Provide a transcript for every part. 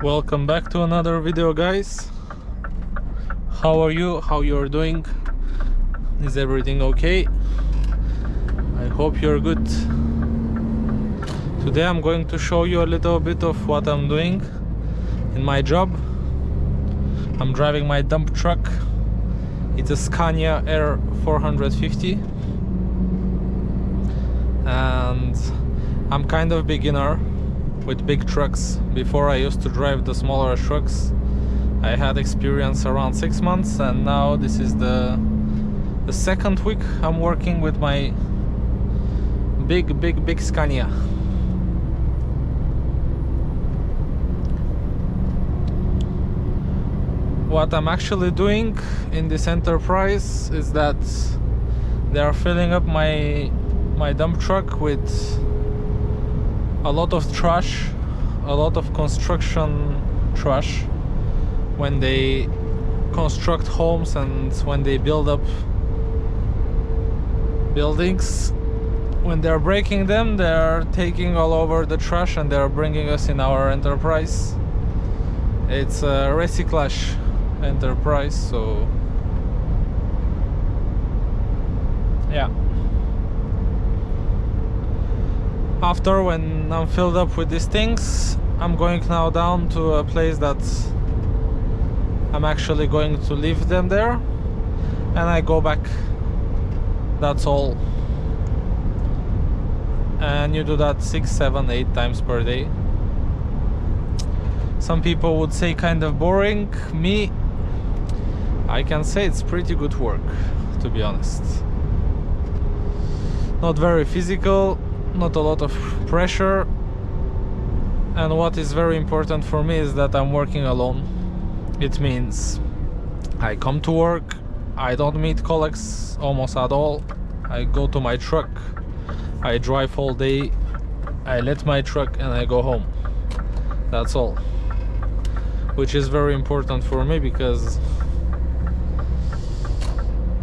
Welcome back to another video, guys. How are you? How you're doing? Is everything okay? I hope you're good. Today I'm going to show you a little bit of what I'm doing in my job. I'm driving my dump truck. It's a Scania R450 and I'm kind of beginner with big trucks. Before I used to drive the smaller trucks. I had experience around 6 months, and now this is the second week I'm working with my big Scania. What I'm actually doing in this enterprise is that they are filling up my dump truck with a lot of trash, a lot of construction trash. When they construct homes and when they build up buildings, when they're breaking them, they're taking all over the trash and they're bringing us in our enterprise. It's a recyclage enterprise, so yeah. After, when I'm filled up with these things, I'm going now down to a place that I'm actually going to leave them there, and I go back. That's all. And you do that 6, 7, 8 times per day. Some people would say kind of boring. Me, I can say it's pretty good work, to be honest. Not very physical, not a lot of pressure, and what is very important for me is that I'm working alone. It means I come to work, I don't meet colleagues almost at all. I go to my truck, I drive all day, I let my truck and I go home. That's all. Which is very important for me because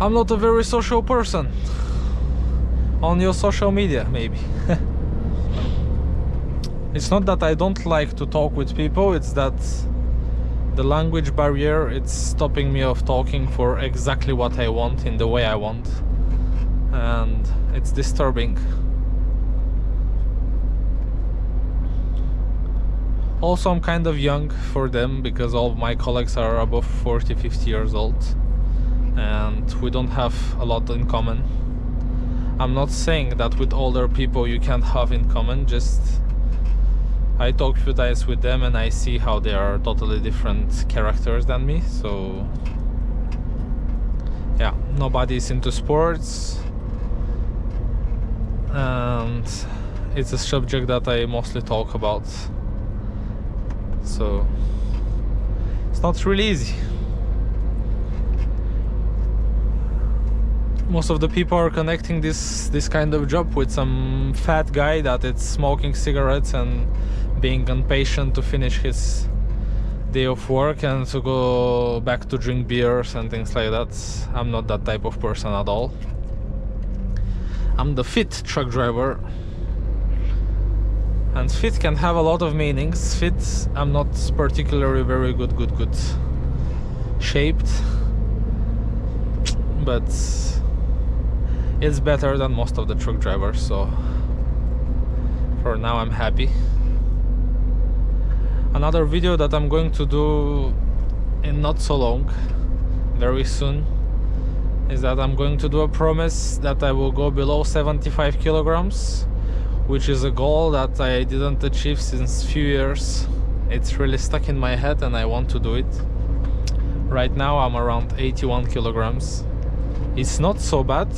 I'm not a very social person. On your social media, maybe. It's not that I don't like to talk with people, it's that the language barrier, it's stopping me of talking for exactly what I want in the way I want, and it's disturbing. Also, I'm kind of young for them because all of my colleagues are above 40-50 years old and we don't have a lot in common. I'm not saying that with older people you can't have in common, just I talk a few times with them and I see how they are totally different characters than me. So yeah, nobody's into sports and it's a subject that I mostly talk about, so it's not really easy. Most of the people are connecting this kind of job with some fat guy that is smoking cigarettes and being impatient to finish his day of work and to go back to drink beers and things like that. I'm not that type of person at all. I'm the fit truck driver, and fit can have a lot of meanings. Fit, I'm not particularly very good shaped, but it's better than most of the truck drivers, so for now I'm happy. Another video that I'm going to do in not so long, very soon, is that I'm going to do a promise that I will go below 75 kilograms, which is a goal that I didn't achieve since few years. It's really stuck in my head and I want to do it. Right now I'm around 81 kilograms. It's not so bad,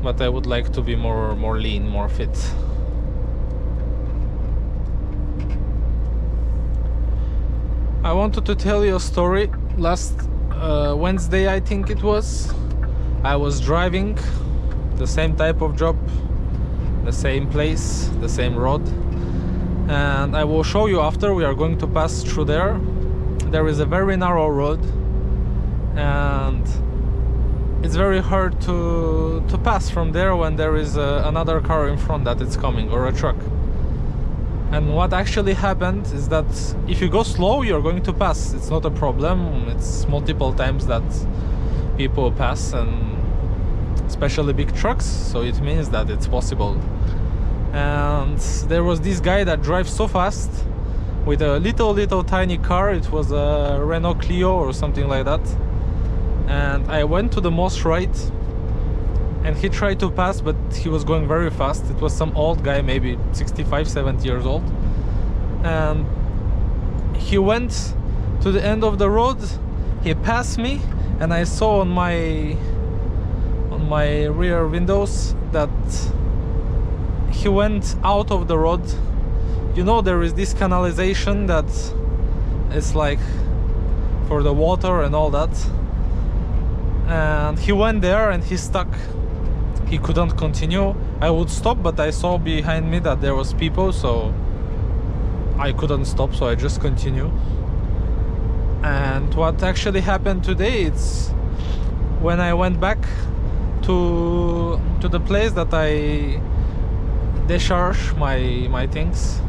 but I would like to be more lean, more fit. I wanted to tell you a story. Last Wednesday, I think it was, I was driving the same type of job, the same place, the same road, and I will show you after. We are going to pass through there. There is a very narrow road and it's very hard to pass from there when there is another car in front that is coming, or a truck. And what actually happened is that if you go slow, you're going to pass. It's not a problem. It's multiple times that people pass, and especially big trucks, so it means that it's possible. And there was this guy that drives so fast with a little tiny car. It was a Renault Clio or something like that. And I went to the most right, and he tried to pass, but he was going very fast. It was some old guy, maybe 65, 70 years old. And he went to the end of the road, he passed me, and I saw on my rear windows that he went out of the road. You know, there is this canalization that is like for the water and all that. And he went there and he stuck. He couldn't continue. I would stop, but I saw behind me that there was people, so I couldn't stop, so I just continue. And what actually happened today, it's when I went back to the place that I discharge my things,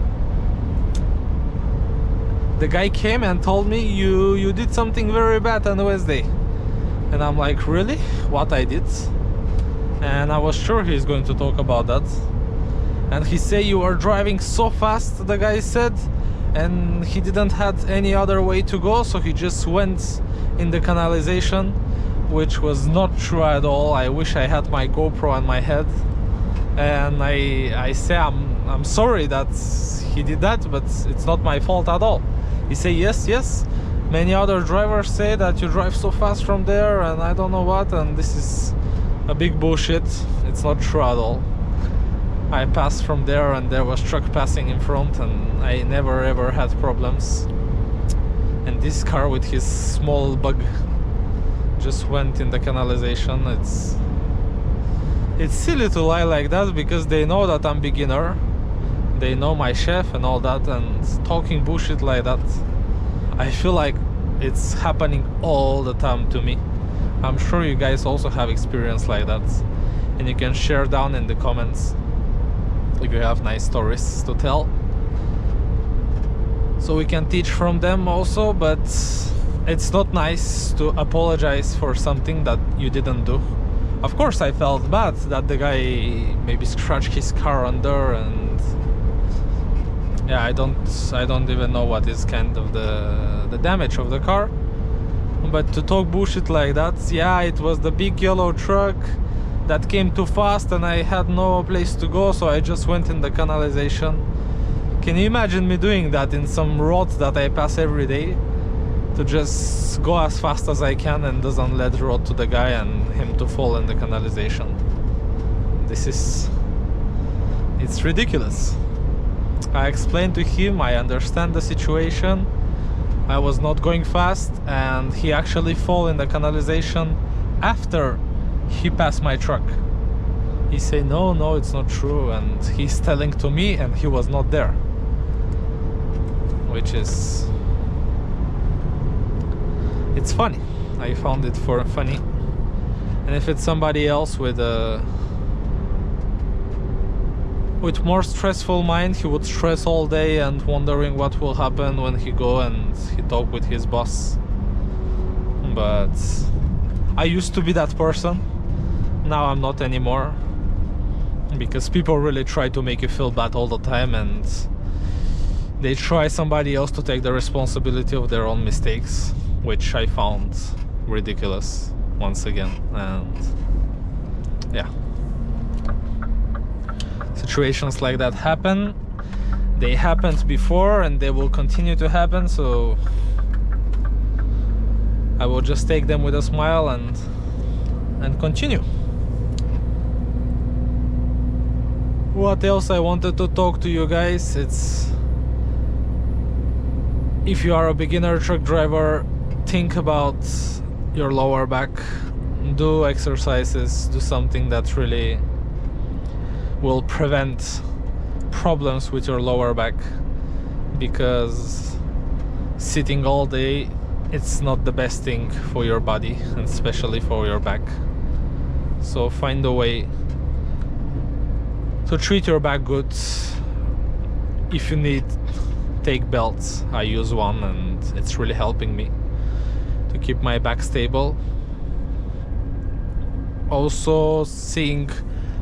the guy came and told me, you did something very bad on Wednesday. And I'm like, really? What I did? And I was sure he's going to talk about that. And he said, you were driving so fast, the guy said, and he didn't have any other way to go, so he just went in the canalization, which was not true at all. I wish I had my GoPro on my head. And I say, I'm sorry that he did that, but it's not my fault at all. He said, yes, many other drivers say that you drive so fast from there, and I don't know what, and this is a big bullshit. It's not true at all. I passed from there and there was truck passing in front, and I never ever had problems. And this car with his small bug just went in the canalization. It's silly to lie like that, because they know that I'm beginner, they know my chef and all that, and talking bullshit like that, I feel like it's happening all the time to me. I'm sure you guys also have experience like that, and you can share down in the comments if you have nice stories to tell, so we can teach from them also. But it's not nice to apologize for something that you didn't do. Of course I felt bad that the guy maybe scratched his car under, and yeah, I don't even know what is kind of the damage of the car. But to talk bullshit like that, yeah, it was the big yellow truck that came too fast and I had no place to go, so I just went in the canalization. Can you imagine me doing that in some road that I pass every day? To just go as fast as I can and doesn't let the road to the guy and him to fall in the canalization. It's ridiculous. I explained to him, I understand the situation, I was not going fast, and he actually fell in the canalization after he passed my truck. He said, no, it's not true, and he's telling to me, and he was not there. Which is... it's funny. I found it funny. And if it's somebody else with more stressful mind, he would stress all day and wondering what will happen when he go and he talk with his boss. But I used to be that person. Now I'm not anymore, because people really try to make you feel bad all the time, and they try somebody else to take the responsibility of their own mistakes, which I found ridiculous once again. And yeah, situations like that happen. They happened before and they will continue to happen, so I will just take them with a smile and continue. What else I wanted to talk to you guys? It's, if you are a beginner truck driver, think about your lower back. Do exercises, do something that really will prevent problems with your lower back, because sitting all day, it's not the best thing for your body, and especially for your back. So find a way to treat your back good. if you need, take belts. I use one and it's really helping me to keep my back stable. Also seeing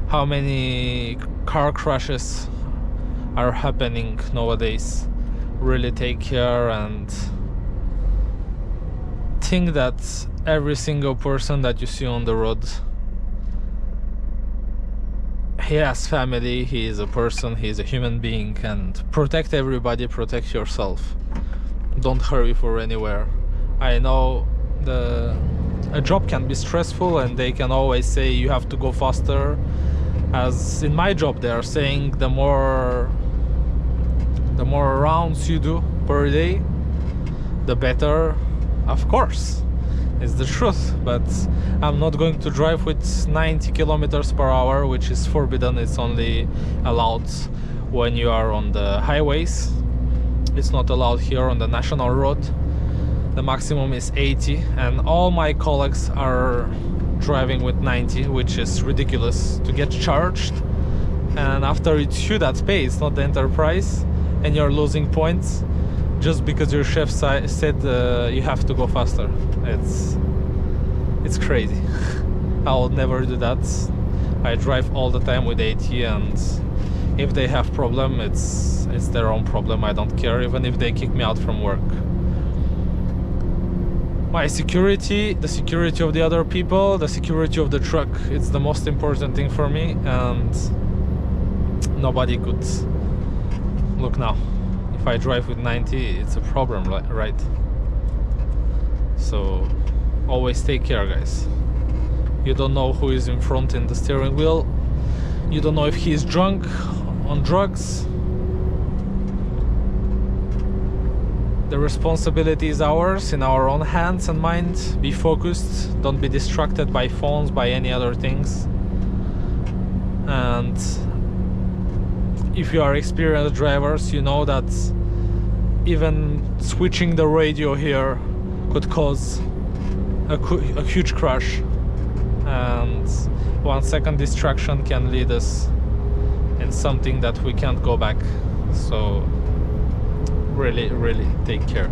how many car crashes are happening nowadays, really take care and think that every single person that you see on the road, he has family, he is a person, he is a human being, and protect everybody, protect yourself. Don't hurry for anywhere. I know a job can be stressful and they can always say you have to go faster. As in my job, they are saying the more rounds you do per day, the better. Of course, it's the truth, but I'm not going to drive with 90 kilometers per hour, which is forbidden. It's only allowed when you are on the highways. It's not allowed here on the national road. The maximum is 80, and all my colleagues are driving with 90, which is ridiculous to get charged. And after it's you that pays, not the enterprise, and you're losing points just because your chef said you have to go faster. It's crazy. I will never do that. I drive all the time with 80, and if they have problem, it's their own problem. I don't care, even if they kick me out from work. My security, the security of the other people, the security of the truck, it's the most important thing for me, and nobody could. Look now, if I drive with 90, it's a problem, right? So always take care, guys. You don't know who is in front in the steering wheel. You don't know if he is drunk, on drugs. The responsibility is ours, in our own hands and mind. Be focused, don't be distracted by phones, by any other things. And if you are experienced drivers, you know that even switching the radio here could cause a huge crash, and 1 second distraction can lead us in something that we can't go back. So really take care.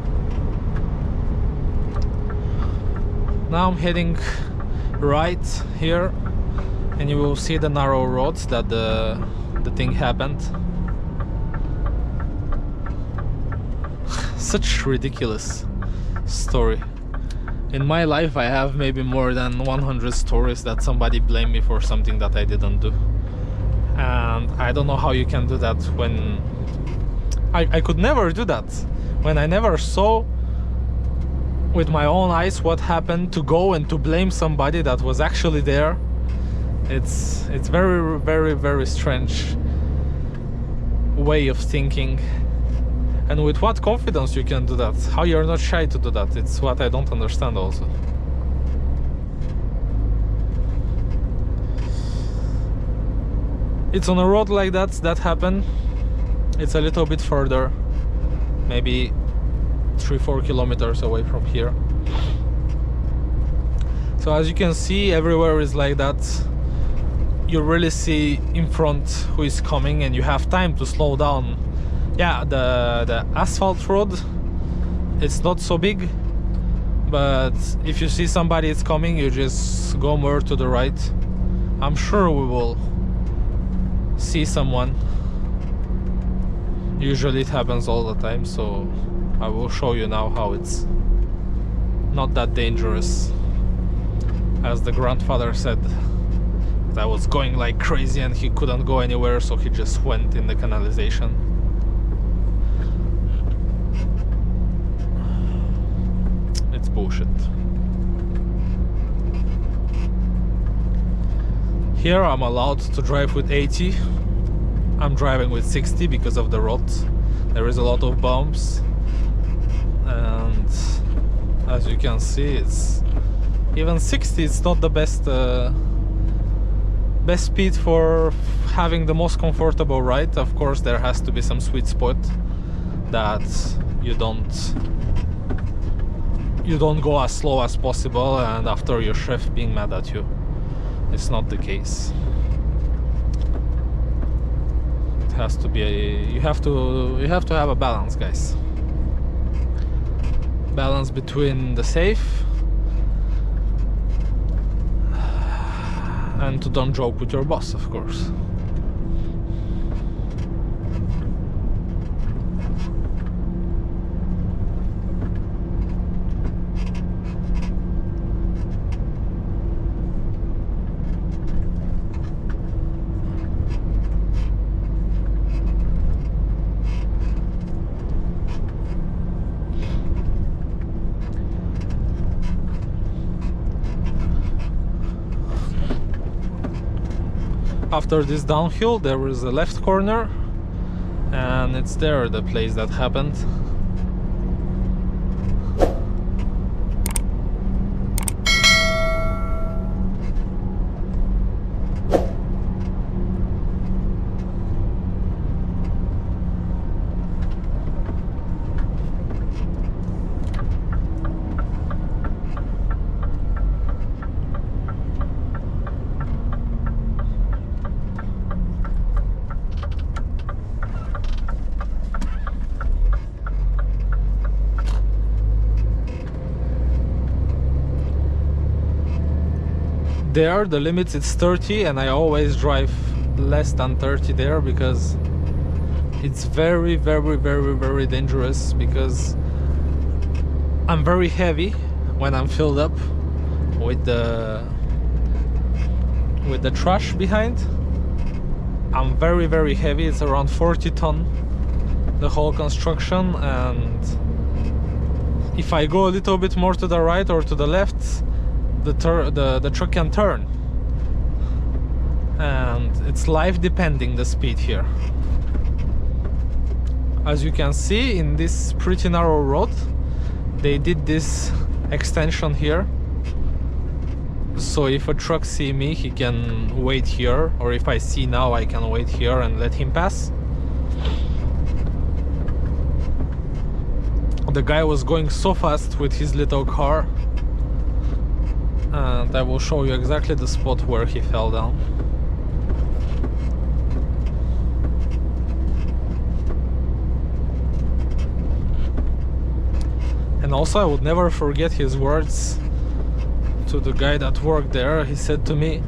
Now I'm heading right here, and you will see the narrow roads that the thing happened. Such ridiculous story. In my life I have maybe more than 100 stories that somebody blamed me for something that I didn't do, and I don't know how you can do that when I could never do that, when I never saw with my own eyes what happened, to go and to blame somebody that was actually there. It's very strange way of thinking. And with what confidence you can do that? How you're not shy to do that? It's what I don't understand also. It's on a road like that happened. It's a little bit further, maybe 3-4 kilometers away from here. So as you can see, everywhere is like that. You really see in front who is coming, and you have time to slow down. Yeah, the asphalt road, it's not so big, but if you see somebody is coming, you just go more to the right. I'm sure we will see someone. Usually it happens all the time, so I will show you now how it's not that dangerous. As the grandfather said, that I was going like crazy and he couldn't go anywhere, so he just went in the canalization. It's bullshit. Here I'm allowed to drive with 80. I'm driving with 60 because of the road. There is a lot of bumps, and as you can see, it's even 60. It's not the best speed for having the most comfortable ride. Of course, there has to be some sweet spot that you don't go as slow as possible, and after your chef being mad at you. It's not the case. has to be you have to have a balance, guys. Balance between the safe and to don't joke with your boss, of course. After this downhill there is a left corner, and it's there the place that happened. There the limit is 30, and I always drive less than 30 there because it's very dangerous, because I'm very heavy when I'm filled up with the trash behind. I'm very heavy. It's around 40 ton, the whole construction, and if I go a little bit more to the right or to the left, the truck can turn, and it's life depending the speed here. As you can see, in this pretty narrow road they did this extension here, so if a truck see me, he can wait here, or if I see now, I can wait here and let him pass. The guy was going so fast with his little car, and I will show you exactly the spot where he fell down. And also I would never forget his words to the guy that worked there. He said to me,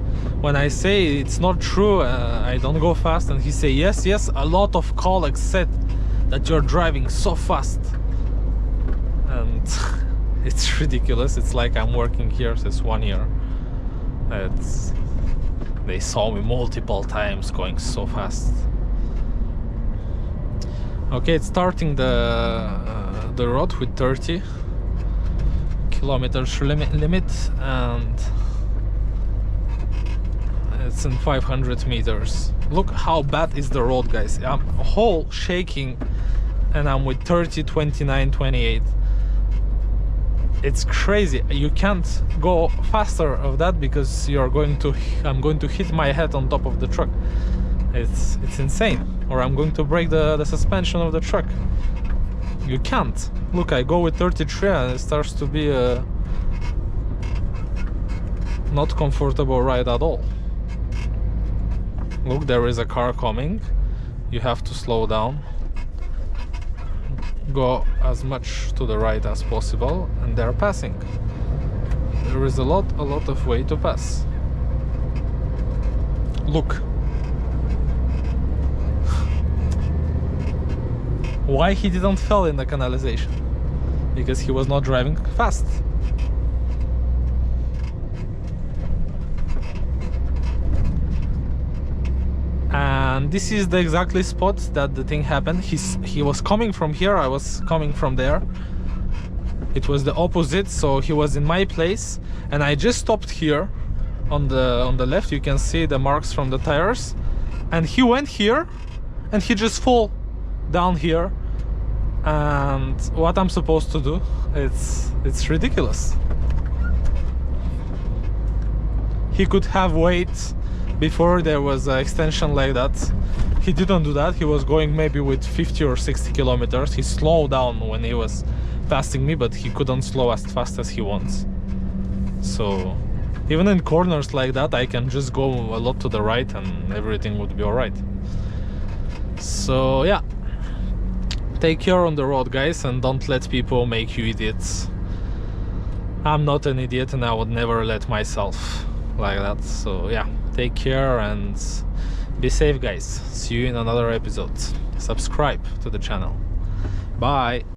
when I say it's not true, I don't go fast, and he said, yes, a lot of colleagues said that you're driving so fast. And it's ridiculous. It's like I'm working here since 1 year. They saw me multiple times going so fast. Okay, it's starting the road with 30 kilometers limit, and it's in 500 meters. Look how bad is the road, guys. I'm whole shaking, and I'm with 30, 29, 28. It's crazy. You can't go faster of that because I'm going to hit my head on top of the truck. It's insane. Or I'm going to break the suspension of the truck. You can't. Look, I go with 33 and it starts to be a not comfortable ride at all. Look, there is a car coming. You have to slow down. Go as much to the right as possible, and they're passing. There is a lot of way to pass. Look. Why he didn't fall in the canalization? Because he was not driving fast. And this is the exactly spot that the thing happened. He was coming from here, I was coming from there. It was the opposite, so he was in my place, and I just stopped here on the left. You can see the marks from the tires, and he went here and he just fall down here. And what I'm supposed to do? It's ridiculous. He could have waited before there was an extension like that. He didn't do that. He was going maybe with 50 or 60 kilometers. He slowed down when he was passing me, but he couldn't slow as fast as he wants. So even in corners like that, I can just go a lot to the right and everything would be alright. So yeah, take care on the road, guys, and don't let people make you idiots. I'm not an idiot, and I would never let myself like that. So yeah, take care and be safe, guys. See you in another episode. Subscribe to the channel. Bye.